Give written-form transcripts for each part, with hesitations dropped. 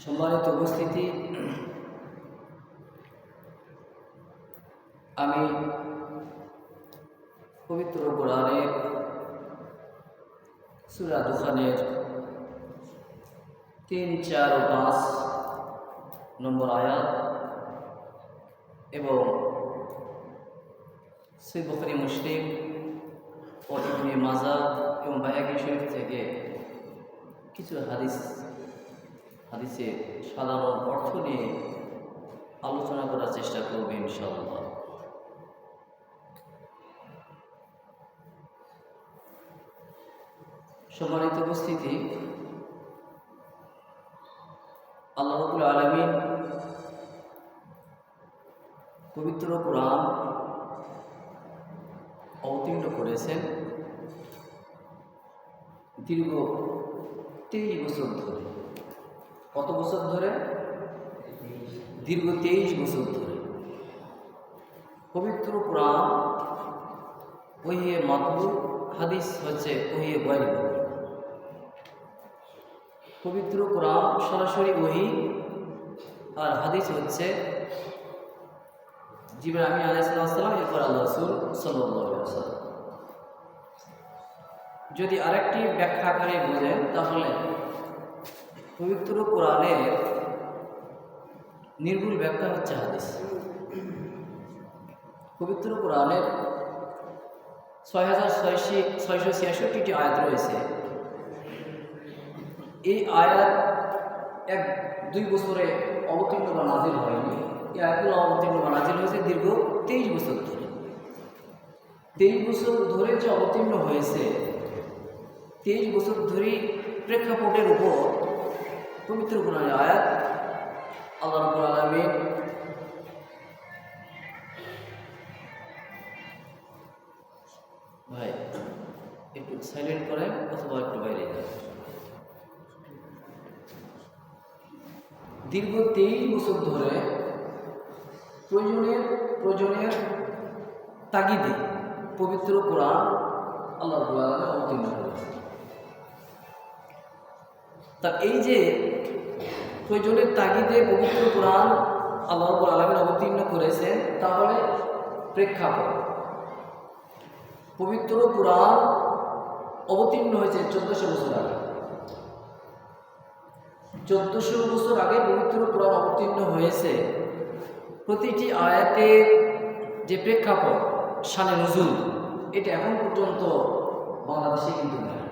সম্মানিত উপস্থিতি, আমি পবিত্র কোরআনের সূরা দুখানের 3, 4 ও 5 নম্বর আয়াত এবং সহিহ বুখারী, মুসলিম ও ইবনে মাজাহ এবং বাইহাকী শরীফ থেকে কিছু হাদিসের সাধারণ অর্থ নিয়ে আলোচনা করার চেষ্টা করব ইনশাআল্লাহ। সম্মানিত উপস্থিতি, আল্লাহ রাব্বুল আলামিন পবিত্র কোরআন অবতীর্ণ করেছেন দীর্ঘ 23 বছর ধরে। কত বছর ধরে? দীর্ঘ 23 বছর ধরে পবিত্র কোরআন ওহিয়ে মাতলু, হাদিস হচ্ছে ওহিয়ে গায়ব। পবিত্র কোরআন সরাসরি ওহী আর হাদিস হচ্ছে জিবরাইল আলাইহিস সালাম এরপর আল্লাহ রাসূল সাল্লাল্লাহু আলাইহি ওয়াসাল্লাম। যদি আরেকটি ব্যাখ্যা করে বোঝেন তাহলে পবিত্র কোরআনের নির্ভুল ব্যাখ্যা হচ্ছে হাদিস। পবিত্র কোরআনের 6666টি আয়াত রয়েছে। এই আয়াত 1-2 বছরে অবতীর্ণ বা নাজিল হয়নি। এই আয়াতগুলো অবতীর্ণ বা নাজিল হয়েছে দীর্ঘ 23 বছর ধরে। 23 বছর ধরে যে অবতীর্ণ হয়েছে, 23 বছর ধরে প্রেক্ষাপটের উপর পবিত্র কোরআনের আয়াত আল্লাহ রাব্বুল আলামিন ভাই একটু সাইলেন্ট করেন অথবা একটু বাইরে যান। দীর্ঘ 23 বছর ধরে প্রয়োজনের তাগিদে পবিত্র কোরআন আল্লাহ রাব্বুল আলামিন অবতীর্ণ করেছেন। তা এই যে প্রয়োজনের তাগিদে পবিত্র কোরআন আল্লাহ রাব্বুল আলামিন অবতীর্ণ করেছেন, তাহলে প্রেক্ষাপট পবিত্র কোরআন অবতীর্ণ হয়েছে 1400 বছর আগে। 1400 বছর আগে পবিত্র কোরআন অবতীর্ণ হয়েছে। প্রতিটি আয়াতের যে প্রেক্ষাপট, শানে নুজুল, এটা এখন পর্যন্ত বাংলাদেশে কিন্তু নেই।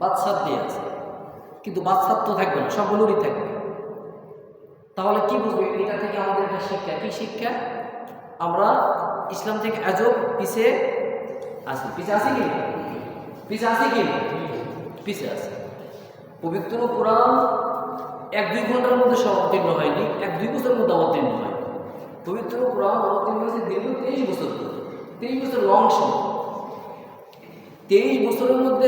বাদশাহ দিয়ে আছে, কিন্তু বাদশাহ তো থাকবে না, সবগুলোরই থাকবে। তাহলে কি বুঝবে এটা থেকে আমাদের একটা শিক্ষা? কি শিক্ষা? আমরা ইসলাম থেকে আজব পিছিয়ে আছি। পিছিয়ে আছি কি? পিছিয়ে আছি কি? পিছিয়ে আছি। পবিত্র কোরআন 1-2 ঘন্টার মধ্যে সব অবতীর্ণ হয়নি, 1-2 বছরের মধ্যে অবতীর্ণ হয়। পবিত্র কোরআন অবতীর্ণ হয়েছে দীর্ঘ 23 বছর ধরে। 23 বছর লং সময়। 23 বছরের মধ্যে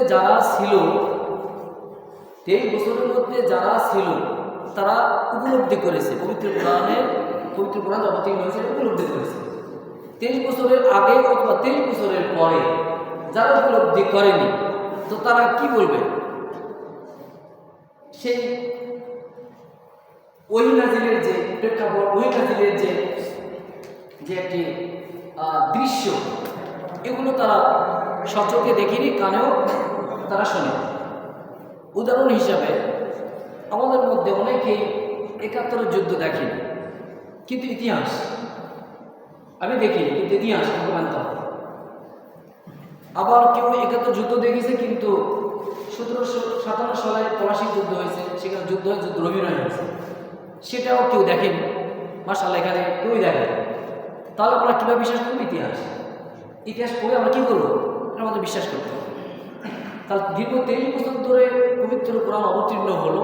যারা ছিল তারা উপলব্ধি করেছে পবিত্র কোরআন অবতীর্ণ হয়েছে, উপলব্ধি করেছে। 23 বছরের আগে অথবা 23 বছরের পরে যারা উপলব্ধি করেনি, তো তারা কি বলবে? সেই ওহী নাজিলের যে প্রেক্ষাপট, ওহী নাজিলের যে একটি দৃশ্য, এগুলো তারা সচক্ষে দেখিনি, কানেও তারা শোনে। উদাহরণ হিসাবে আমাদের মধ্যে অনেকেই 71 যুদ্ধ দেখেনি, কিন্তু ইতিহাস আমি দেখিনি, কিন্তু ইতিহাস আমাকে মানতে হবে। আবার কেউ 71 যুদ্ধ দেখেছে, কিন্তু 1757 সালে পলাশির যুদ্ধ হয়েছে, সেখানে যুদ্ধ অভিনয় হয়েছে, সেটাও কেউ দেখেনি। মাশাআল্লাহ, এখানে কেউই দেখেনি। তাহলে আমরা কীভাবে বিশ্বাস করব? ইতিহাস পড়ে আমরা কী করবো? আমাদের বিশ্বাস করতে হবে। তাহলে দীর্ঘ 23 বছর ধরে পবিত্র কোরআন অবতীর্ণ হলো।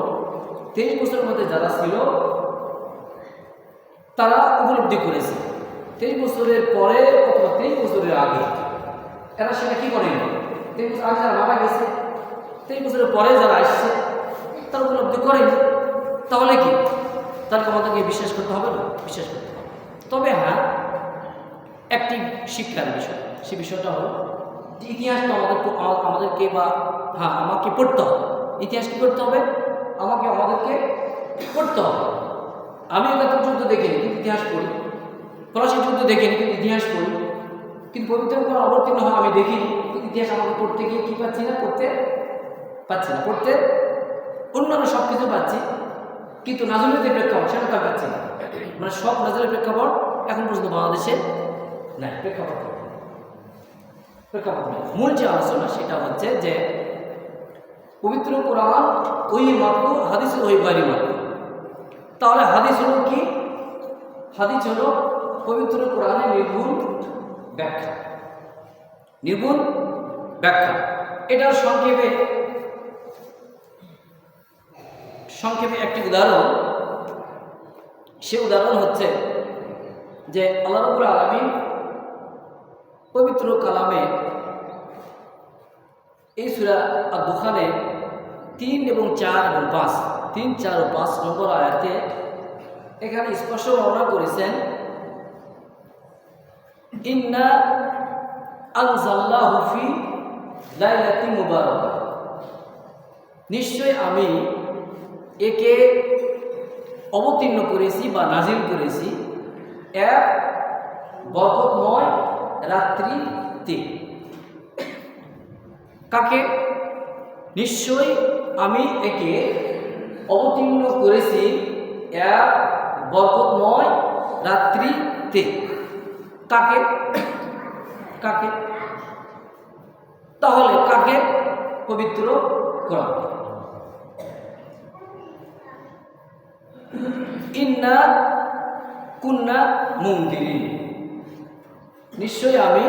23 বছরের মধ্যে যারা ছিল তারা উপলব্ধি করেছে। 23 বছরের পরে অথবা 23 বছরের আগে এরা সেটা কী করেনি। 23 বছর আগে যারা মারা গেছে, 23 বছরের পরে যারা আসছে তারা উপলব্ধি করেনি। তাহলে কি? তাহলে আমাদেরকে বিশ্বাস করতে হবে না? বিশ্বাস করতে হবে। তবে হ্যাঁ, একটি শিক্ষার বিষয়, সে বিষয়টা হলো যে ইতিহাসটা আমাদেরকে বা আমাকে পড়তে হবে। ইতিহাস কী করতে হবে? আমাদেরকে পড়তে হবে। আমি একাত্তর যুদ্ধ দেখিনি, কিন্তু ইতিহাস পড়ি। ফরাসির যুদ্ধ দেখিনি, কিন্তু ইতিহাস পড়ি। কিন্তু পবিত্র কোরআন অবতীর্ণ হয় আমি দেখিনি, কিন্তু ইতিহাস আমাকে পড়তে গিয়ে কী পাচ্ছি না, পড়তে অন্যান্য সব কিছু পাচ্ছি, কিন্তু নাজুলের যে প্রেক্ষাপট সেটা তো পাচ্ছি না। মানে সব নাজুলের প্রেক্ষাপট এখন পর্যন্ত বাংলাদেশে নাই, প্রেক্ষাপট নেই। মূল যে আলোচনা সেটা হচ্ছে যে পবিত্র কোরআন ওই মাত্র, হাদিস ওই বাড়ি মাত্র। তাহলে হাদিস হলো কি? হাদিস হলো পবিত্র কোরআনের নির্ভুল ব্যাখ্যা। এটার সংক্ষেপে একটি উদাহরণ, সে উদাহরণ হচ্ছে যে আল্লাহ রাব্বুল আলামিন পবিত্র কালামে এই সূরা আদ-দুখানে 3 এবং 4 এবং 5, 3, 4 ও 5 নম্বর আয়াতে এখানে স্পষ্ট বর্ণনা করেছেন, ইন্না আনজালনাহু ফি লাইলাতিন মুবারাকাহ, নিশ্চয় আমি একে অবতীর্ণ করেছি বা নাজিল করেছি এক বরকতময় রাত্রিতে। কাকে? নিশ্চয় আমি একে অবতীর্ণ করেছি এক বরকতময় রাত্রিতে। কাকে? তাহলে কাকে? পবিত্র কোরআন। ইন্না কুন্না মুনদিরিন, নিশ্চয় আমি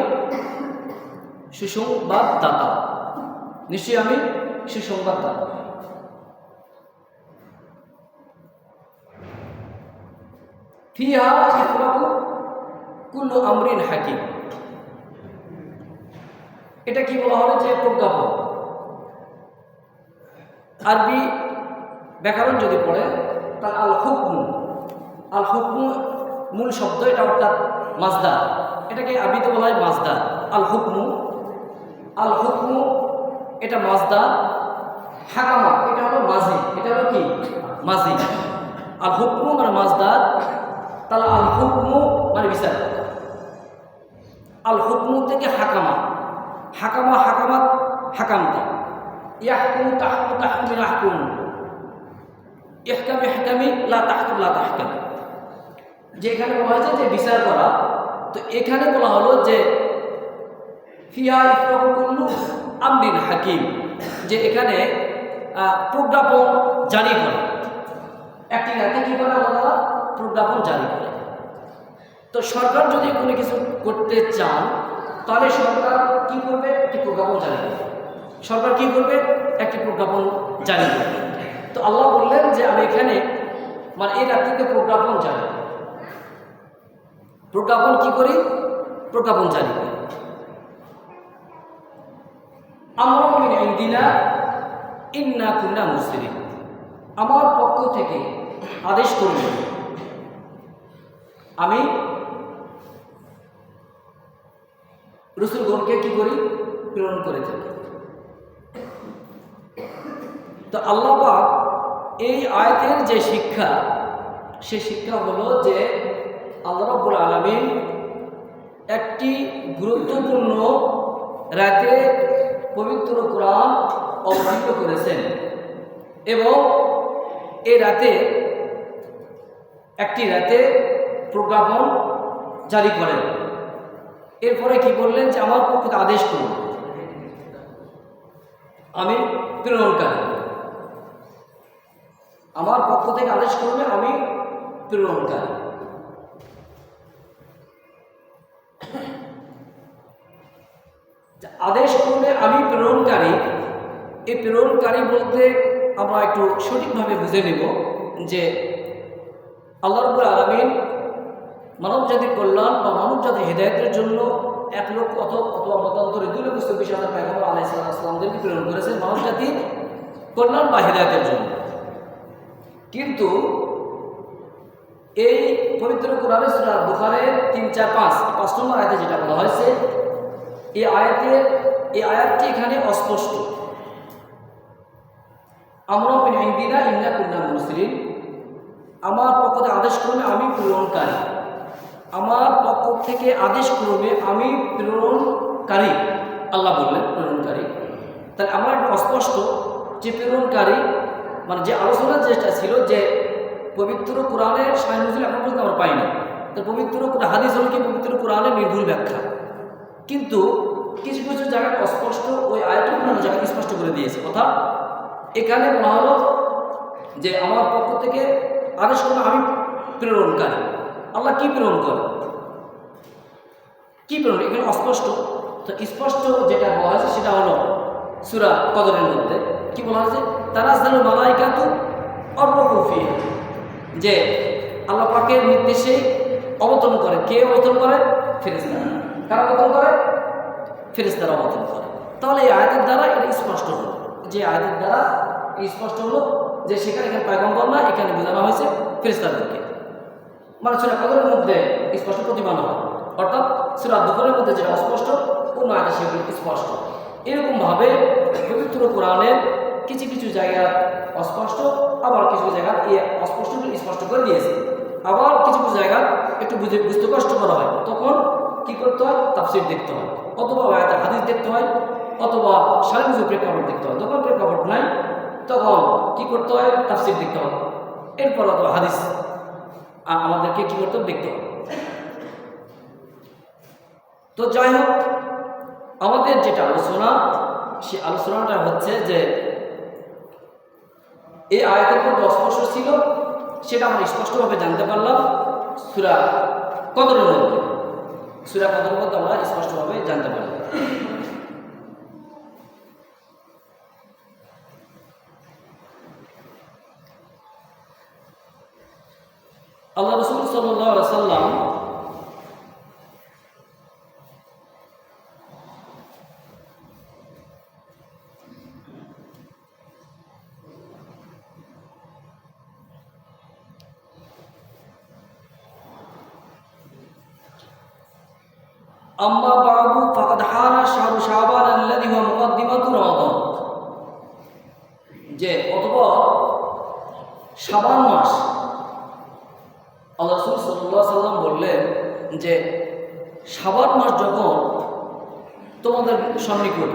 সুসংবাদদাতা। ফিহা ইফরাকু কুল্লু আমরিন হাকিম, এটা কি বলা হবে? যে প্রজ্ঞাপন। আরবি ব্যাকরণ যদি পড়ে তাহলে আল হুকমু মূল শব্দ, এটা অর্থাৎ মাজদার। এটাকে আরবিতে বলা হয় মাজদার। আল হুকমু এটা মাজদার। হাকামা এটা হলো মাজি, এটা হলো কি? মাজি। আল হুকমু মানে মাজদার, তাহলে আল হুকমু মানে বিচার। আল হুকমু থেকে হাকামা, হাকামতা। ইয়াহকুমু তাহকুমি নাহকুমু, ইহকামি লা তাহকাম। যে এখানে বলা হয়েছে যে বিচার করা, তো এখানে বলা হলো যে ফিহা ইফরাকু কুল্লু আমরিন হাকিম, যে এখানে প্রজ্ঞাপন জারি করে। একটি রাতে কি করে? আল্লাহ প্রজ্ঞাপন জারি করে। তো সরকার যদি কোনো কিছু করতে চান তাহলে সরকার কি করবে? একটি প্রজ্ঞাপন জারি করবে। তো আল্লাহ বললেন যে আমি এখানে মানে এই রাত্রিতে প্রজ্ঞাপন জারি করি। প্রজ্ঞাপন জারি করি। আমরা মিন ইনদিনা ইন্না কুন্না মুসলিমিন, আমার পক্ষ থেকে আদেশ করব আমি রাসূলগণকে কি করি? প্রেরণ করে থাকি। তো আল্লাহ পাক এই আয়াতের যে শিক্ষা, সে শিক্ষা হলো যে আল্লাহ রাব্বুল আলামিন একটি গুরুত্বপূর্ণ রাতে পবিত্র কোরআন অবতীর্ণ করেছেন এবং এই একটি রাতে প্রজ্ঞাপন জারি করেন। এরপরে কি বললেন? যে আমার পক্ষ থেকে আদেশ করুন, আমি প্রেরণকারী। আমার পক্ষ থেকে আদেশ করবে, আমি প্রেরণকারী। আদেশ করলে আমি প্রেরণকারী। এই প্রেরণকারী বলতে আমরা একটু সঠিকভাবে বুঝে নেব যে আল্লাহ রাব্বুল আলামিন মানব জাতির কল্যাণ বা মানব জাতির হেদায়েতের জন্য 1 লক্ষ অথবা মতান্তরে 2,24,000 পয়গম্বর আলাইহিস সালামদেরকে প্রেরণ করেছেন মানব জাতির কল্যাণ বা হেদায়েতের জন্য। কিন্তু এই পবিত্র কোরআনে সূরা বুখারীর 3, 4, 5 নম্বর আয়াতে যেটা বলা হয়েছে, এই আয়াতটি এখানে অস্পষ্ট। আমরা মিন ইনদিনা ইন্না কুন্না মুসলিমিন, আমার পক্ষ থেকে আদেশ ক্রমে আমি প্রেরণকারী, আমার পক্ষ থেকে আদেশ ক্রমে আমি প্রেরণকারী, আল্লাহ বললেন প্রেরণকারী। তাহলে আমরা অস্পষ্ট যে প্রেরণকারী, মানে যে আলোচনা যেটা ছিল যে পবিত্র কোরআনের শায় নজুল এখন পর্যন্ত আমরা পাইনি। তার পবিত্র হাদিস হল কি পবিত্র কোরআনের নির্ভুল ব্যাখ্যা, কিন্তু কিছু কিছু জায়গায় অস্পষ্ট ওই আয়াতটা অন্যান্য জায়গায় স্পষ্ট করে দিয়েছে। অর্থাৎ এখানে বলা হলো যে আমার পক্ষ থেকে আদেশ করলে আমি প্রেরণকারী। আল্লাহ কি প্রেরণ করে, কি প্রেরণ, এখানে অস্পষ্ট। তো স্পষ্ট যেটা বলা হয়েছে সেটা হলো সূরা কদরের মধ্যে কি বলা হয়েছে, তানাজ্জালু মালাইকাতু আর-রূহু ফিহা, যে আল্লাহ পাকের নির্দেশে অবতরণ করে। কে অবতরণ করে? ফেরেশতারা। কারা অবতরণ করে? ফেরেশতারা অবতরণ করে। তাহলে এই আয়াতের দ্বারা এটা স্পষ্ট হলো, যে আয়াতের দ্বারা স্পষ্ট হলো যে এখানে পয়গম্বর না, এখানে বোঝানো হয়েছে ফেরেশতাদেরকে। মানে সূরা কদরের মধ্যে স্পষ্ট প্রতিমান হয়, অর্থাৎ সূরা দুখরের মধ্যে যেটা অস্পষ্ট অন্য আয়াতে সেগুলো স্পষ্ট। এরকমভাবে পবিত্র কোরআনের কিছু কিছু জায়গা অস্পষ্ট, আবার কিছু জায়গা এই অস্পষ্টগুলো স্পষ্ট করে দিয়েছে। আবার কিছু কিছু জায়গা একটু বুঝতে কষ্ট করা হয়, তখন কি করতে হয়? তাফসীর দেখতে হয়, অথবা আয়াতের হাদিস দেখতে হয়, অথবা শারীরিক কিছু প্রেক্ষাপট দেখতে হয়। যখন প্রেক্ষাপট নাই তখন কি করতে হয়? তাফসীর দেখতে হয়, এরপর অথবা হাদিস আমাদেরকে কি করতে হবে? দেখতে হবে। তো যাই হোক, আমাদের যেটা আলোচনা, সে আলোচনাটা হচ্ছে যে এই আয়াতের মধ্যে অস্পষ্ট ছিল, সেটা আমরা স্পষ্টভাবে জানতে পারলাম সূরা কদরের মধ্যে। সূরা কদরের মধ্যে আমরা স্পষ্টভাবে জানতে পারলাম। আল্লাহ রাসূল সাল্লাল্লাহু আলাইহি ওয়াসাল্লাম আম্মা বা'দু ফাকাদ হানা শাহরু শাবান আল্লাযী হুয়া মুকদ্দিমাতু রমাদান, যে অথবা শাবান মাস, আল্লাহ রাসূল সাল্লাল্লাহু আলাইহি ওয়াসাল্লাম বললেন যে শাবান মাস যখন তোমাদের সন্নিকটে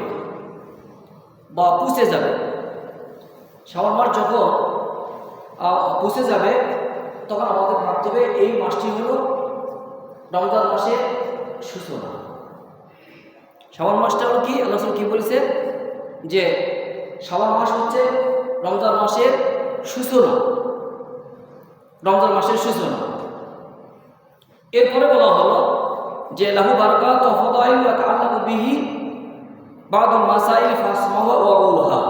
বা পৌঁছে যাবে, শাবান মাস যখন পৌঁছে যাবে, তখন আমাদের ভাবতে হবে এই মাসটি হলো রমজান মাসের সূচনা। শাবান মাসটা হলো কি? আল্লাহ রাসূল কি বলেছে যে শাবান মাস হচ্ছে রমজান মাসের সূচনা, রমজান মাসের সূচনা। এরপরে বলা হলো যে লাহু বারাকাত ওয়া ফাদাইল ওয়া তাআল্লাকু বিহি বা'দুল মাসাইল ফাসমাহু ওয়া উলহা,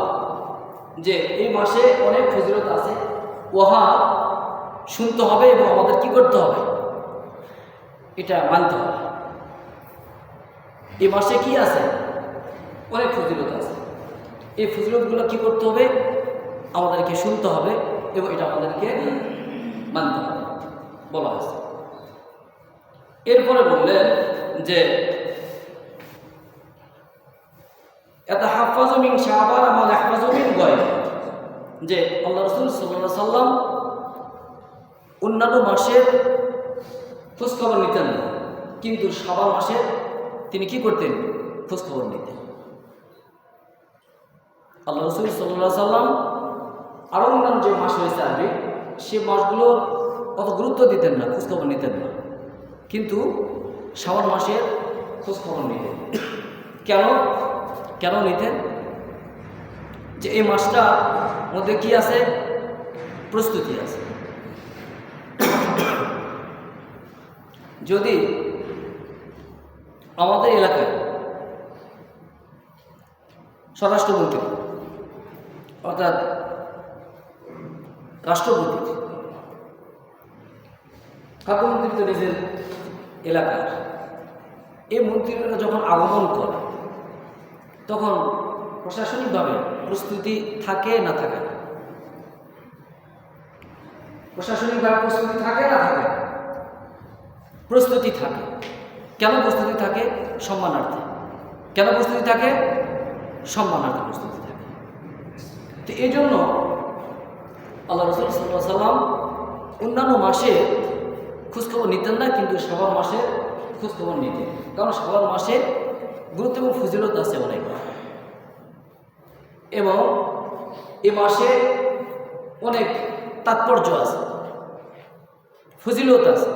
যে এই মাসে অনেক ফজিলত আছে, ওহা শুনতে হবে এবং আমাদের কি করতে হবে? এটা মানতে হবে। এই মাসে কি আছে? অনেক ফজিলত আছে। এই ফজিলতগুলো কি করতে হবে? আমাদেরকে শুনতে হবে এবং এটা আমাদেরকে মানতে হবে বলা হয়েছে। এরপরে বললেন যে ইয়াতাহাফাযু মিন শাবান মা ইয়াহফাযু মিন গায়র, যে আল্লাহ রাসূল সাল্লাল্লাহু আলাইহি ওয়াসাল্লাম অন্যান্য মাসের খোঁজখবর নিতেন না, কিন্তু শাবান মাসে তিনি কি করতেন? খোঁজখবর নিতেন। আল্লাহ রাসূল সাল্লাল্লাহু আলাইহি ওয়াসাল্লাম আরও অন্যান্য যে মাস রয়েছে আরবি, সে মাসগুলো অত গুরুত্ব দিতেন না, খোঁজখবর নিতেন না, কিন্তু শাবান মাসের খোঁজখবর নিতেন। কেন কেন নিতেন? যে এই মাসটার মধ্যে কি আছে? প্রস্তুতি আছে। যদি আমাদের এলাকায় স্বরাষ্ট্রমন্ত্রী অর্থাৎ রাষ্ট্রপতি, খাদ্যমন্ত্রী তো নিজের এলাকার, এই মন্ত্রীরা যখন আগমন করে তখন প্রশাসনিকভাবে প্রস্তুতি থাকে না থাকে? প্রশাসনিকভাবে প্রস্তুতি থাকে না থাকে? প্রস্তুতি থাকে। কেন প্রস্তুতি থাকে? সম্মানার্থে। কেন প্রস্তুতি থাকে? সম্মানার্থে প্রস্তুতি থাকে। তো এই জন্য আল্লাহ রাসূল সাল্লাল্লাহু আলাইহি ওয়াসাল্লাম অন্যান্য মাসে খোঁজখবর নিতেন না, কিন্তু শাবান মাসে খোঁজখবর নিতেন, কারণ শাবান মাসে গুরুত্ব এবং ফজিলত আছে অনেক, এবং এ মাসে অনেক তাৎপর্য আছে, ফজিলত আছে।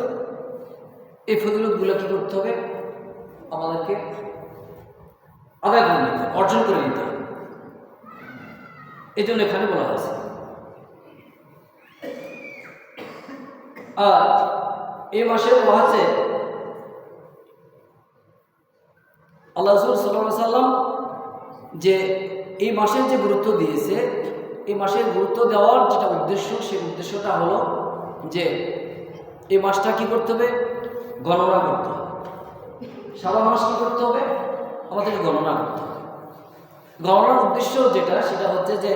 এই ফজিলতগুলো কী করতে হবে? আমাদেরকে আদায় করে নিতে হবে, অর্জন করে নিতে হবে। এই জন্য এখানে বলা হয়েছে। আর এই মাসে বলা হচ্ছে আল্লাহ রাসূল সাল্লাল্লাহু আলাইহি সাল্লাম যে এই মাসের যে গুরুত্ব দিয়েছে, এই মাসের গুরুত্ব দেওয়ার যেটা উদ্দেশ্য, সেই উদ্দেশ্যটা হলো যে এই মাসটা কী করতে হবে? গণনা করতে হবে। শাবান মাস কী করতে হবে? আমাদেরকে গণনা করতে হবে। গণনার উদ্দেশ্য যেটা, সেটা হচ্ছে যে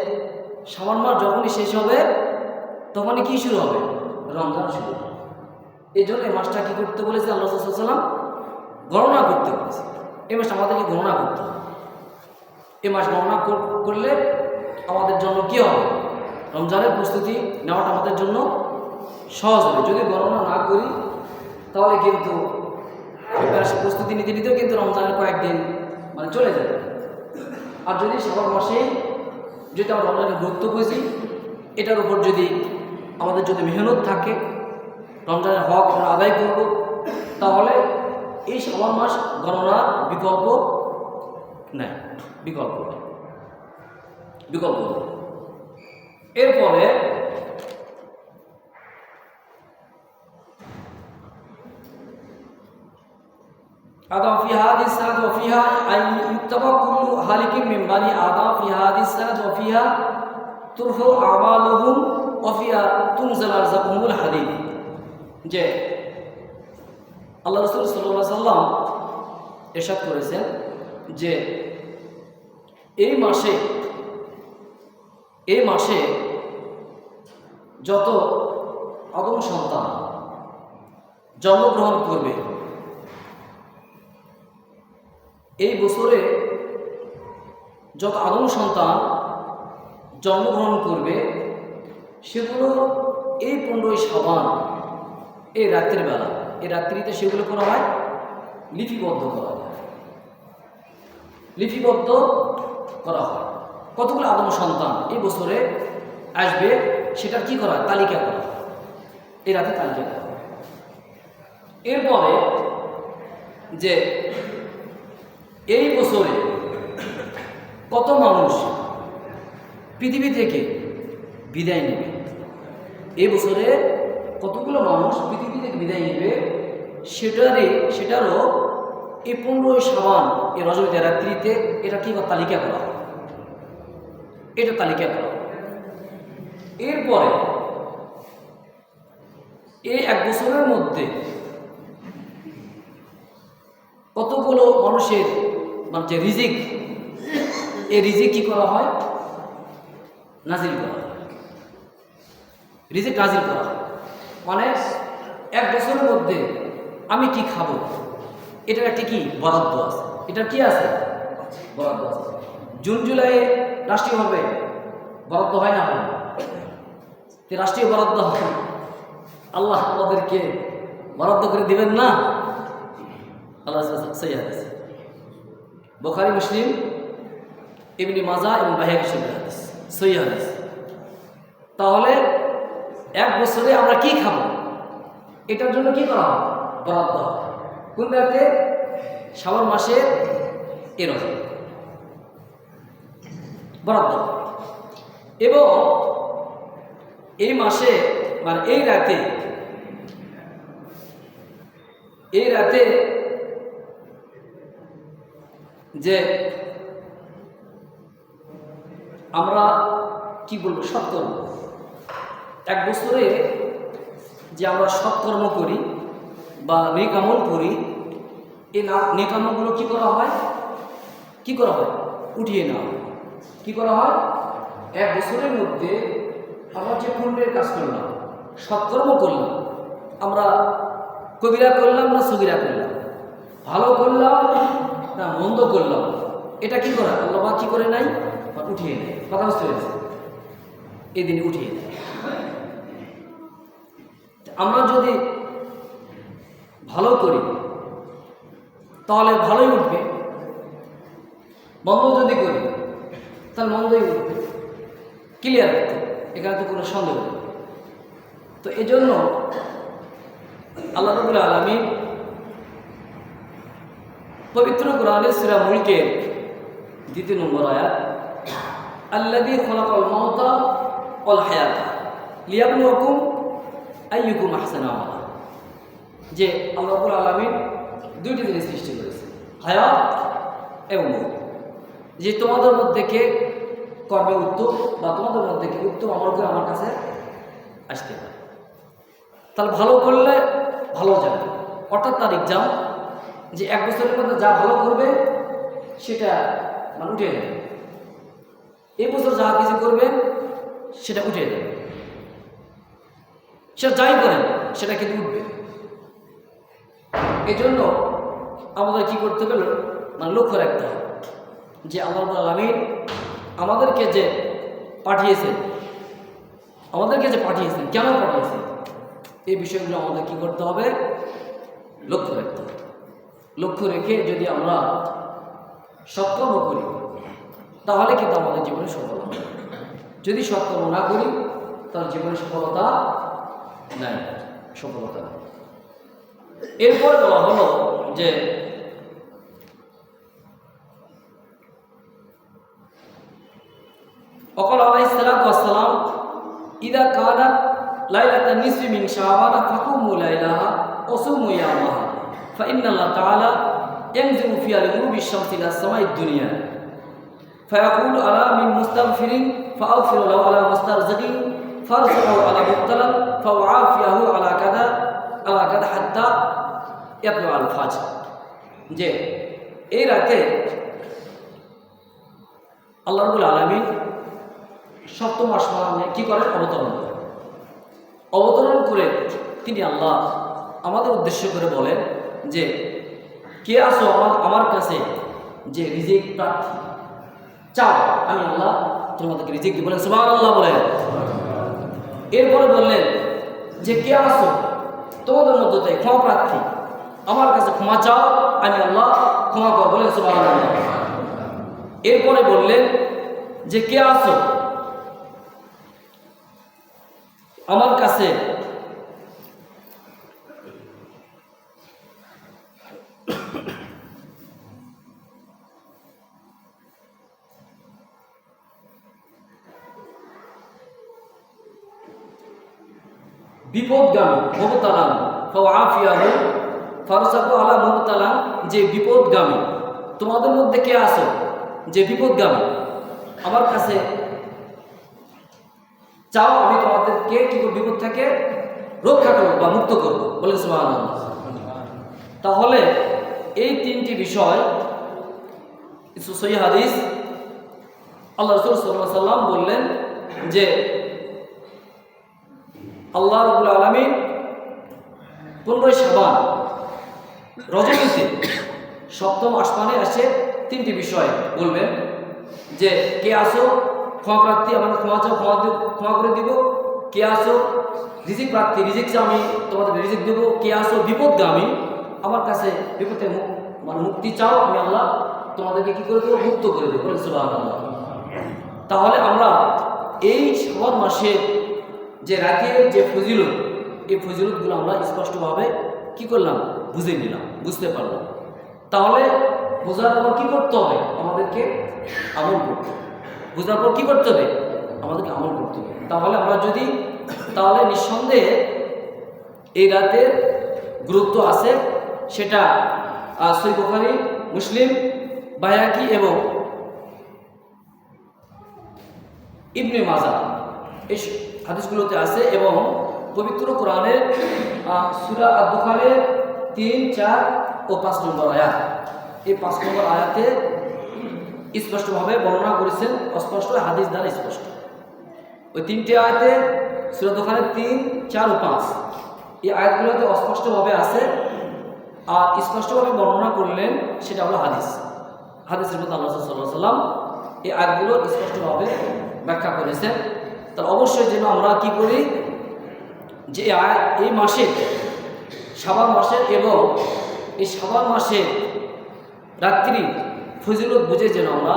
শাবান মাস যখনই শেষ হবে তখনই কী শুরু হবে? রমজান শুরু হবে। এই জন্য এই মাসটা কী করতে বলেছে আল্লাহ রাসূল সাল্লাল্লাহু আলাইহি ওয়াসাল্লাম? গণনা করতে বলেছে। এই মাসটা আমাদেরকে গণনা করতে হবে। এই মাস গণনা করলে আমাদের জন্য কী হবে? রমজানের প্রস্তুতি নেওয়াটা আমাদের জন্য সহজ হবে। যদি গণনা না করি তাহলে কিন্তু প্রস্তুতি নিতে নিতেও কিন্তু রমজানের কয়েকদিন মানে চলে যাবে। আর যদি শাবান মাসেই যদি আমরা রমজানের গুরুত্ব বুঝি, এটার উপর যদি আমাদের যদি মেহনত থাকে, রমজানের হক আমরা আদায় করব, তাহলে এই শাবান মাস গণনার বিকল্প নেই, বিকল্প নেই। এরপরে আদম ফি হাদিস সানাত ওয়া ফিহা আই ইত্তাবা কুল্লু হালিকিন মিন বানি আদম ফি হাদিস সানাত ওয়া ফিহা তুরফু আমালুহুম ওয়া ফিহা তুনজাল আরযাকুহুল হাদিদ। যে আল্লাহ রাসূল সাল্লাল্লাহু আলাইহি সাল্লাম ইরশাদ করেছেন যে এই মাসে যত আদম সন্তান জন্মগ্রহণ করবে, এই বছরে যত আদম সন্তান জন্মগ্রহণ করবে সেগুলো এই 15ই শাবান এই রাত্রের বেলা, এই রাত্রিতে সেগুলো করা হয় লিপিবদ্ধ করা হয়। লিপিবদ্ধ করা হয় কতগুলো আদম সন্তান এই বছরে আসবে, সেটার কি করা হয়? তালিকা করা হয়। এই রাতে তালিকা করা হয়। এরপরে যে এই বছরে কত মানুষ পৃথিবী থেকে বিদায় নেবে, এই বছরে কতগুলো মানুষ পৃথিবী থেকে বিদায় নেবে, সেটারও এই 15ই শাবান এই রজনীতে রাত্রিতে এটা কি তালিকা করা হয়, এটা তালিকা করা হয়। এরপরে এই এক বছরের মধ্যে কতগুলো মানুষের মানে যে রিজিক, এই রিজিক কি করা হয়? নাজিল করা হয়। রিজিক নাজিল করা হয় মানে এক বছরের মধ্যে আমি কি খাবো, এটার একটি কি বরাদ্দ আছে। এটার কি আছে? বরাদ্দ আছে। জুন জুলাইয়ে রাষ্ট্রীয়ভাবে বরাদ্দ হয় না? হয়। রাষ্ট্রীয় বরাদ্দ হয়, আল্লাহ আমাদেরকে বরাদ্দ করে দিবেন না? আল্লাহ সহিহ হাদিস, বুখারী, মুসলিম, ইবনে মাজাহ এবং বাইহাকী শরীফের হাদিস, সহিহ হাদিস। তাহলে এক বছরে আমরা কি খাবো, এটার জন্য কি করা হয়? বরাদ্দ হয়। কোন রাতে? শাবান মাসে এর বরাদ্দ। এবং এই মাসে মানে এই রাতে যে আমরা কি বলবো, সৎকর্ম, এক বছরে যে আমরা সৎকর্ম করি বা নেক আমল করি, এই নেক আমলগুলো কি করা হয়? উঠিয়ে নেওয়া হয়। কি করা হয়? এক বছরের মধ্যে আমরা যে পুণ্যের কাজ করলাম, সৎকর্ম করলাম, আমরা কবিরা করলাম না সগীরা করলাম, ভালো করলাম না মন্দ করলাম, এটা কি করা? আল্লাহ কি করে নাই? উঠিয়ে নেয়। কথা বুঝতে পেরেছে? এই দিনে উঠিয়ে নেয়। আমরা যদি ভালো করি তাহলে ভালোই উঠবে, মন্দ যদি করি তাহলে মন্দই উঠবে। ক্লিয়ার, এখানে তো কোনো সন্দেহ নেই। তো এই জন্য আল্লাহ রাব্বুল আলামিন পবিত্র কোরআনের সূরা মুলকের 2 নম্বর আয়াত, আল্লাযী খালাকাল মাউতা ওয়াল হায়াতা লিয়াবলুয়াকুম আইয়ুকুম আহসানু আমালা, যে আল্লাহ রাব্বুল আলামিন দুইটি জিনিস সৃষ্টি করেছে, হায়াত এবং মৌত, যে তোমাদের মধ্যে কে কর্মে উত্তম বা তোমাদের মধ্যে কে উত্তম আমল করে আমার কাছে আসতে পারে। তাহলে ভালো করলে ভালো যাবে, অর্থাৎ তার এক্সাম যে 1 বছরের মধ্যে যা ভালো করবে সেটা মানে উঠে যাবে, এই বছর যা কিছু করবেন সেটা উঠে যাবে, সেটা যাই করেন সেটা কিন্তু উঠবে। এই জন্য আমাদের কী করতে হবে, মানে লক্ষ্য রাখতে হবে যে আল্লাহ রাব্বুল আলামিন আমাদেরকে যে পাঠিয়েছেন কেন পাঠিয়েছেন, এই বিষয়গুলো আমাদের কী করতে হবে, লক্ষ্য রাখতে হবে। লক্ষ্য রেখে যদি আমরা সৎকর্ম করি তাহলে কিন্তু আমাদের জীবনে সফল হবে। যদি সৎকর্ম না করি তাহলে জীবনে সফলতা নাই। এরপরে বলা হলো যে وقال عليه الصلاة والسلام إذا كانت ليلة النصف من شعبان فقوموا ليلها وصوموا يومها فإن الله تعالى ينزل فيها لغروب الشمس إلى السماء الدنيا فيقول ألا من مستغفر فأغفر له على مسترزق فارزقه على مبتلى فأعافيه على كذا حتى يطلع الفجر। যে এই রাতে আল্লাহ রাব্বুল আলামিন সপ্তম আসমানে কি করেন, অবতরণ করে তিনি আল্লাহ আমাদের উদ্দেশ্য করে বলেন যে কে আসো আমার কাছে যে রিজিক প্রার্থী, চাও আমি আল্লাহ তোমাদেরকে রিজিক দিব। বলেন সুবহানাল্লাহ বলেন। এরপরে বললেন যে কে আসো তোমাদের মধ্যে থেকে ক্ষমা প্রার্থী, আমার কাছে ক্ষমা চাও আমি আল্লাহ ক্ষমা করব। বলেন সুবহানাল্লাহ। এরপরে বললেন যে কে আসো আমার কাছে বিপদগামী মুবতালান ফাআফিয়াহু ফারসাকু আলা মুবতালান, যে বিপদগামী তোমাদের মধ্যে কে আসো যে বিপদগামী আমার কাছে চাও আমি তোমাদেরকে কি বিপদ থেকে রক্ষা করব বা মুক্ত করব। বলেন সুবহানাল্লাহ। তাহলে এই 3টি বিষয় সহিহ হাদিস আল্লাহ রাসূল সাল্লাল্লাহু আলাইহি ওয়াসাল্লাম বললেন যে আল্লাহ রাব্বুল আলামিন 15 শাবান রজনীতে সপ্তম আসমানে এসে 3টি বিষয় বলবেন যে কে আসো ক্ষমা প্রার্থী, আমার ক্ষমা চাও ক্ষমা করে দিব, কে আসো রিজিক প্রার্থী, রিজিক চাও আমি তোমাদের রিজিক দেব, কে আসো বিপদগামী আমার কাছে বিপদে মানে মুক্তি চাও আমি আল্লাহ তোমাদেরকে কি করে দেবো, মুক্ত করে দেবো। বলেন সুবহানাল্লাহ। তাহলে আমরা এই শাবান মাসের যে রাতের যে ফজিলত, এই ফজিলতগুলো আমরা স্পষ্টভাবে কি করলাম, বুঝতে পারলাম। তাহলে বোঝার পর কি করতে হবে, আমাদেরকে আমল করতে হবে। বোঝার পর কি করতে হবে, আমাদেরকে আমল করতে হবে। তাহলে নিঃসন্দেহে এই রাতের গুরুত্ব আছে, সেটা সহিহ বুখারী, মুসলিম, বায়হাকি এবং ইবনে মাজাহ এই হাদিসগুলোতে আছে। এবং পবিত্র কোরআনের সূরা আদ-দুখানের 3, 4 ও 5 নম্বর আয়াত, এই 5 নম্বর আয়াতে স্পষ্টভাবে বর্ণনা করেছেন, অস্পষ্ট হাদিস দ্বারা স্পষ্ট। ওই 3টি আয়াতে সূরা আদ-দুখানের 3, 4 ও 5 এই আয়াতগুলোতে অস্পষ্টভাবে আছে, আর স্পষ্টভাবে বর্ণনা করলেন সেটা হলো হাদিসের মধ্যে আল্লাহ রাসূল সাল্লাল্লাহু আলাইহি ওয়াসাল্লাম এই আয়াতগুলো স্পষ্টভাবে ব্যাখ্যা করেছেন। তার অবশ্যই যেন আমরা কি করি, যে এই মাসে শাবান মাসের এবং এই শাবান মাসের রাত্রি ফজিলত বুঝে যেন আমরা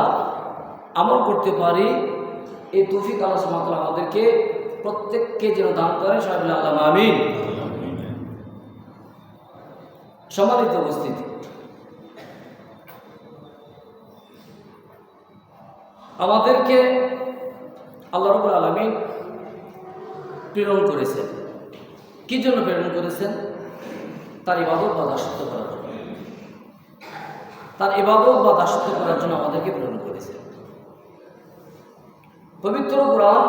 আমল করতে পারি, এই তৌফিক আল্লাহ সুবহানাহু ওয়া তাআলা আমাদেরকে প্রত্যেককে যেন দান করেন। সবাই বলে আল্লাহুম্মা আমিন। সম্মানিত উপস্থিতি, আমাদেরকে আল্লাহ রাব্বুল আলামিন প্রেরণ করেছেন। কি জন্য প্রেরণ করেছেন? তার ইবাদত বা দাসত্ব করার জন্য। তার ইবাদত বা দাসত্ব করার জন্য আমাদেরকে প্রেরণ করেছেন। পবিত্র কোরআন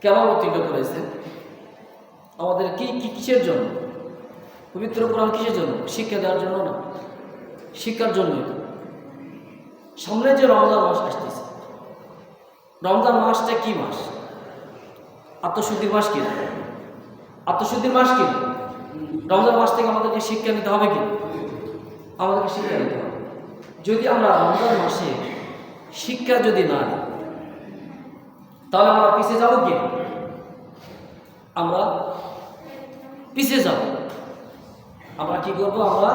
কেন অবতীর্ণ করেছেন? আমাদের কিসের জন্য? পবিত্র কোরআন কিসের জন্য? শিক্ষা দেওয়ার জন্য না, শিক্ষার জন্যই। সামনে যে রমজান মাস আসতেছে, রমজান মাসটা কি মাস? আত্মশুদ্ধির মাস কি? আত্মশুদ্ধির মাস কি? রমজান মাস থেকে আমাদেরকে শিক্ষা নিতে হবে কি? আমাদেরকে শিক্ষা নিতে হবে। যদি আমরা রমজান মাসে শিক্ষা যদি না নিই, তাহলে আমরা পিছিয়ে যাব কি? আমরা পিছিয়ে যাব। আমরা কি করব? আমরা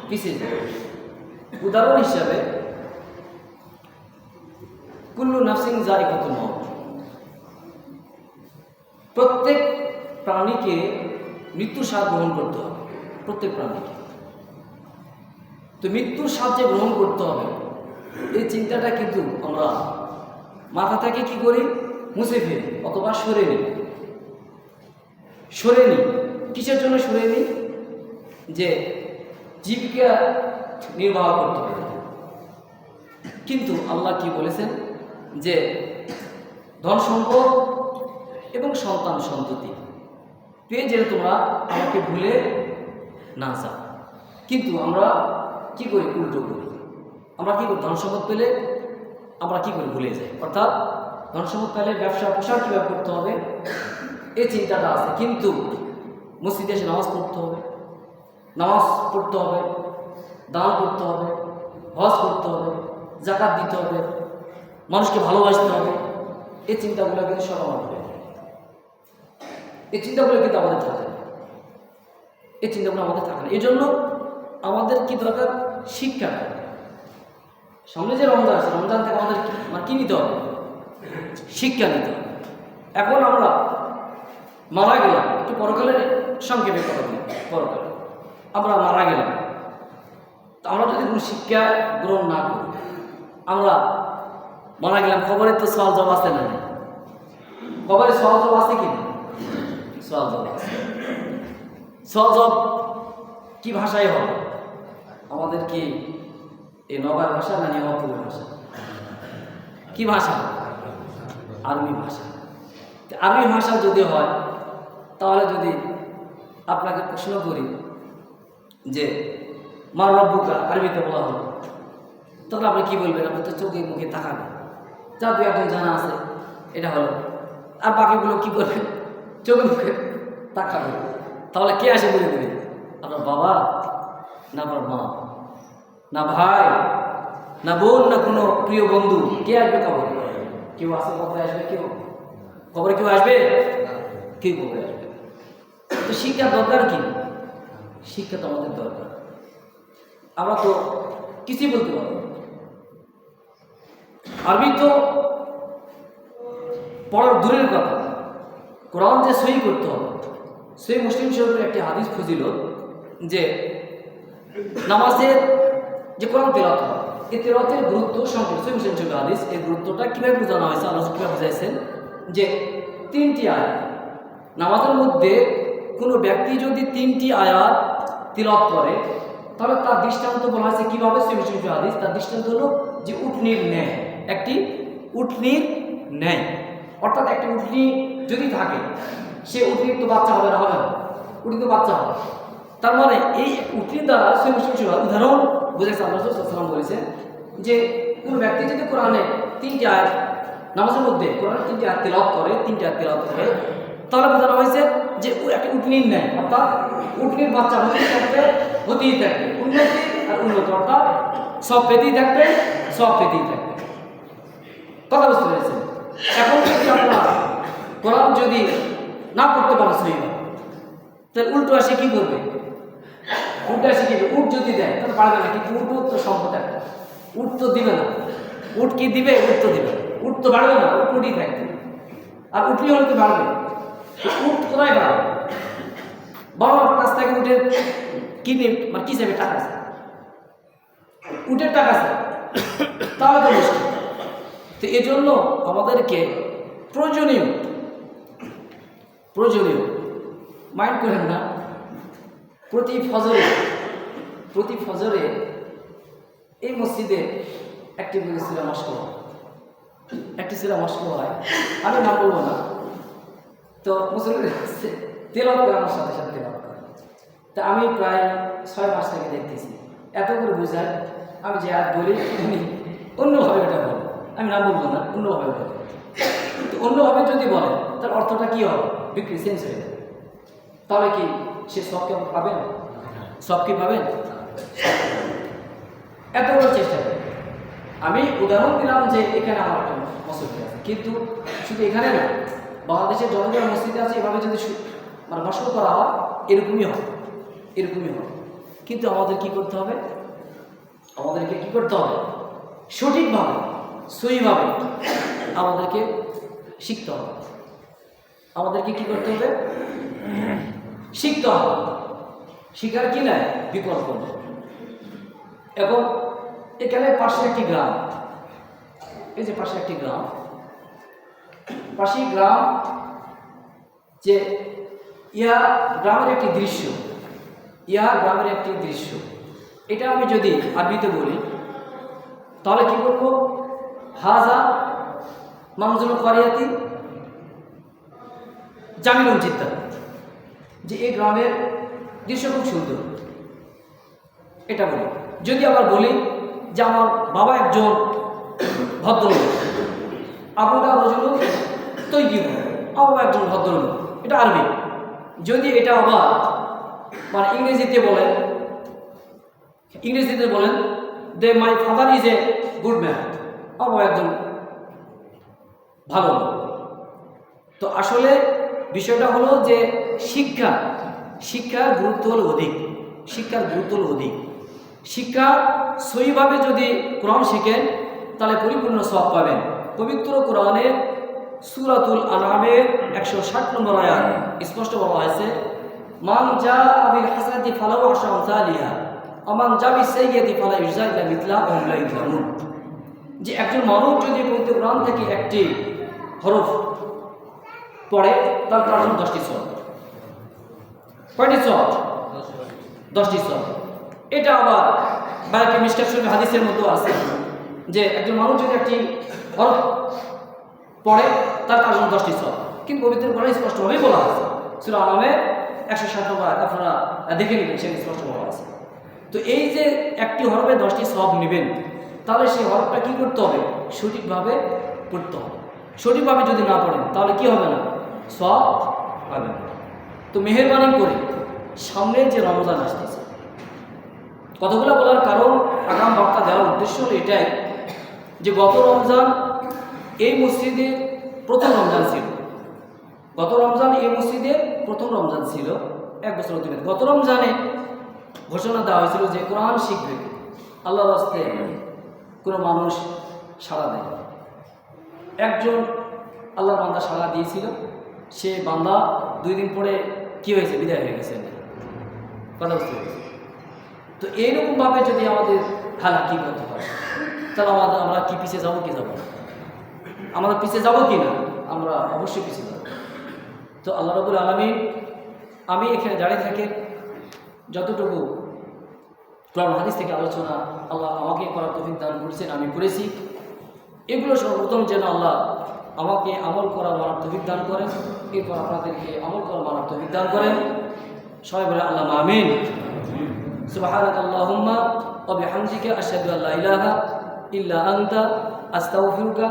পিছিয়ে যাব। উদাহরণ হিসাবে, কুল্লু নাফসিন যায়িকাতুল মউত, প্রত্যেক প্রাণীকে মৃত্যুর স্বাদ গ্রহণ করতে হবে। প্রত্যেক প্রাণীকে তো মৃত্যুর স্বাদ যে গ্রহণ করতে হবে, এই চিন্তাটা কিন্তু আমরা মাথা থেকে কি করি? মুছে ফেলি অথবা সরে নিই। সরে নিই কিসের জন্য? সরে নিই যে জীবিকা নির্বাহ করতে হবে। কিন্তু আল্লাহ কি বলেছেন? যে ধন সম্পদ এবং সন্তান সন্ততি পেয়ে যেন তোমরা আমাকে ভুলে না যাও। কিন্তু আমরা কি করি? উল্টো করি। আমরা কি করি? ধন সম্পদ পেলে আমরা কি করি? ভুলে যাই। অর্থাৎ ধন সম্পদ পেলে ব্যবসা প্রসার কীভাবে করতে হবে এই চিন্তাটা আছে, কিন্তু মসজিদে এসে নামাজ পড়তে হবে, নামাজ পড়তে হবে, দান করতে হবে, হজ করতে হবে, যাকাত দিতে হবে, মানুষকে ভালোবাসতে হবে, এই চিন্তাগুলো কিন্তু সব আমার হবে। এই চিন্তাগুলো কিন্তু আমাদের থাকে না। এই চিন্তাগুলো আমাদের থাকে না। এই জন্য আমাদের কি দরকার? শিক্ষা। সামনে যে রমজান আছে, রমজান থেকে আমাদের কি নিতে হবে? শিক্ষা নিতে হবে। এখন আমরা মারা গেলাম, একটু পরকালের সংক্ষেপে কথা বলি। পরকালে আমরা মারা গেলাম, তো আমরা যদি কোনো শিক্ষা গ্রহণ না করি, আমরা মারা গেলাম, খবরে তো সওয়াল জবাব আছে না? খবরে সওয়াল জবাব আছে কি না? সওয়াল জবাব আছে। সওয়াল জবাব কি ভাষায় হবে? আমাদের কি এই নগর ভাষা না নিয়ামতপুরের ভাষা? কি ভাষা? আরবি ভাষা। আরবি ভাষা যদি হয়, তাহলে যদি আপনাকে প্রশ্ন করি যে মা রব্বুকা আরবিতে বলা হলো, তখন আপনি কি বলবেন? আপনি তো চোখে মুখে তাকাবেন, যা দু একজন জানা আছে এটা হলো, আর বাকিগুলো কি করবেন? চোখে মুখে তাকাবেন। তাহলে কে আসে বলে দেবে? আপনার বাবা, না আপনার মা, না ভাই, না বোন, না কোনো প্রিয় বন্ধু? কে আসবে কবরে? কেউ আসে কবরে? আসবে কেউ? কবরে কেউ আসবে? কেউ কবরে আসবে। তো শিক্ষার দরকার কি? শিক্ষা তো আমাদের দরকার। আমরা তো কিছুই বলতে পারবো। আরবি তো পড়ার দূরের কথা, কোরআন যে সহি করতে হবে। সহি মুসলিম শরীফের একটি হাদিস ফজিলত যে নামাজের যে কোরআন তেলাওয়াত হয়, এই তেলাওয়াতের গুরুত্ব সম্পর্কে সহি মুসলিম শরীফের হাদিস, এই গুরুত্বটা কীভাবে বোঝানো হয়েছে, আল্লাহ কীভাবে বুঝাইছেন যে 3টি আয়াত নামাজের মধ্যে কোনো ব্যক্তি যদি 3টি আয়াত তিলাওয়াত করে, তাহলে তার দৃষ্টান্ত বলা হয়েছে কীভাবে? সহি মুসলিম শরীফের হাদিস, তার দৃষ্টান্ত হলো যে উটনির ন্যায়, একটি উটনির ন্যায়। অর্থাৎ একটি উটনি যদি থাকে, সে উটনির তো বাচ্চা হবে না? হবে না? উটনি তো বাচ্চা হবে। তার মানে এই উটনির দ্বারা সহি মুসলিম শরীফের উদাহরণ বুঝেছে। আল্লাহ রাসূল সাল্লাল্লাহু আলাইহি ওয়াসাল্লাম বলেছেন যে কোনো ব্যক্তি যদি কোরআনে 3টি আয়াত নামাজের মধ্যে কোরআনে 3টি আয়াত তেলাওয়াত করে, 3টি আয়াত তেলাওয়াত করে, তাহলে বোঝানো হয়েছে যে একটা উটনির ন্যায়, অর্থাৎ উটনির বাচ্চা হতেই থাকবে, হতেই থাকবে, উন্নতি আর উন্নতি, অর্থাৎ সব পেতেই থাকবে, সব পেতেই থাকবে। কথা বুঝতে পেরেছেন? এখন যদি আপনার কোরআন যদি না পড়তে পারে সহিভাবে, তাহলে উল্টো আসে কি করবে? উল্টো আসে কি, উট যদি দেয় তাহলে পারবে না, কিন্তু উট তো সম্পদ একটা, উট তো দিবে না। উট কি দিবে? উট তো দিবে, উট তো বাড়বে না, উট উঠই থাকবে। আর উঠলি হলে তো বাড়বে, উট কোথায় বাড়বে? বড় কাছ থেকে উঠে কিনে মানে কি চাইবে? টাকা আছে, উটের টাকা আছে, তাহলে তো মুশকিল। তো এজন্য আমাদেরকে প্রয়োজনীয় মাইন্ড করেন না, প্রতি ফজরে এই মসজিদে একটি সিরা মস্ক হয়, আমি নাম বলবো না। তো মুসলিম তেলাওয়াত করে আমার সাথে সাথে তেলাওয়াত করে। তা আমি প্রায় 6 মাস থেকে দেখতেছি, এত করে বুঝায়, আমি যে আর বলি উনি অন্যভাবে ওটা বলে, আমি নাম বলবো না, অন্যভাবে বলে। তো অন্যভাবে যদি বলে তার অর্থটা কি হবে? বিক্রি চেঞ্জ হয়ে যাবে। তাহলে কি সে সব কেমন পাবেন? সব কি পাবেন? এত বড় চেষ্টা করি। আমি উদাহরণ দিলাম যে এখানে আমার একটা মসজিদ আছে, কিন্তু শুধু এখানে না, বাংলাদেশের যতগুলো মসজিদে আছে এভাবে যদি মানে মশল করা হয় এরকমই হয়। কিন্তু আমাদের কি করতে হবে? আমাদেরকে কি করতে হবে? সঠিকভাবে সহিভাবে আমাদেরকে শিখতে হবে। আমাদেরকে কি করতে হবে? শিখতে হবে। শিখার কি নাই বিকল্প নেই। এবং এখানে পাশে একটি গ্রাম, এই যে পাশে একটি গ্রাম, পাশেই গ্রাম, যে গ্রামের একটি দৃশ্য, এটা আমি যদি আরবিতে বলি তাহলে কি বলবো? হাজা মানজুল কারিয়াতি জামিলুন জিদ্দান, যে এই গ্রামের দৃশ্য খুব সুন্দর, এটা বলি। যদি আবার বলি যে আমার বাবা একজন ভদ্রলোক, আবুরা রজুল তৈয়িব, আমার বাবা একজন ভদ্রলোক, এটা আরবি। যদি এটা আবার মানে ইংরেজিতে বলেন যে my father is a good man, আমার বাবা একজন ভালো লোক। তো আসলে বিষয়টা হলো যে শিক্ষার গুরুত্ব হলো অধিক। শিক্ষা সহিভাবে যদি কোরআন শিখেন তাহলে পরিপূর্ণ সওয়াব পাবেন। পবিত্র কোরআনে সূরাতুল আনআমের 160 নম্বর আয়াত স্পষ্ট বলা হয়েছে, মান জাআ বিল হাসানাতি ফালাহু আশরু আমসালিহা ওয়া মান জাআ বিস সাইয়্যাতি ফালা ইউজজা ইল্লা মিথলাহা ওয়া হুম লা ইউযলামুন। যে একজন মানুষ যদি পবিত্র কোরআন থেকে একটি হরফ পড়ে তাহলে তার জন্য 10টি সওয়াব। কয়টি সওয়াব? 10টি সওয়াব। এটা আবার বাকি মিশকাত শরীফ হাদিসের মধ্যে আছে যে একজন মানুষ যদি একটি হরফ পড়ে তার জন্য 10টি সওয়াব। কিন্তু পবিত্র কোরআনে স্পষ্টভাবেই বলা আছে, সূরা আনআমের 160 নম্বর আয়াত আপনারা দেখে নেবেন, সেখানে স্পষ্ট বলা আছে। তো এই যে একটি হরফে 10টি সওয়াব নেবেন, তাহলে সেই হরফটা কি করতে হবে? সঠিকভাবে পড়তে হবে। সঠিকভাবে যদি না পড়েন তাহলে কি হবে না? সওয়াব পাবেন না। তো মেহেরবানি করে সামনে যে রমজান আসতেছে, কতগুলো বলার কারণ, আগাম বার্তা দেওয়ার উদ্দেশ্য হলো এটাই যে গত রমজান এই মসজিদে প্রথম রমজান ছিল। গত রমজান এই মসজিদে প্রথম রমজান ছিল, 1 বছর অতিবাহিত। গত রমজানে ঘোষণা দেওয়া হয়েছিল যে কোরআন শিখবে, আল্লাহর রাস্তে কোনো মানুষ সাড়া দেয়। একজন আল্লাহর বান্দা সাড়া দিয়েছিল, সে বান্দা 2 দিন পরে কি হয়েছে? বিদায় হয়ে গেছে। কথা বুঝতে পেরেছি? তো এইরকমভাবে যদি আমাদের কি করতে হয়, তাহলে আমরা কি পিছিয়ে যাবো কি যাব? আমরা পিছিয়ে যাবো কি না? আমরা অবশ্যই পিছিয়ে যাব। তো আল্লাহ রাব্বুল আলামিন, আমি এখানে দাঁড়িয়ে থেকে যতটুকু কোরআন হাদিস থেকে আলোচনা আল্লাহ আমাকে করার তৌফিক দান করেছেন, আমি করেছি। এগুলো সর্বপ্রথম যেন আল্লাহ আমাকে আমল করা মানার তৌফিক দান করেন, এরপর আপনাদেরকে আমল করা মানার তৌফিক দান করেন। সবাই বলে আল্লাহ আমিন। সুবহানাকাল্লাহুম্মা ওয়া বিহামদিকা আশহাদু আল্লা ইলাহা ইল্লা আনতা আস্তাগফিরুকা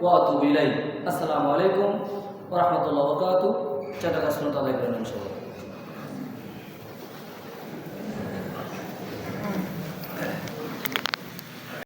ওয়া আতুবু ইলাইক। আসসালামু আলাইকুম ওয়া রাহমাতুল্লাহি ওয়া বারাকাতুহু। চাচা কাছে তাদের ইনশাআল্লাহ।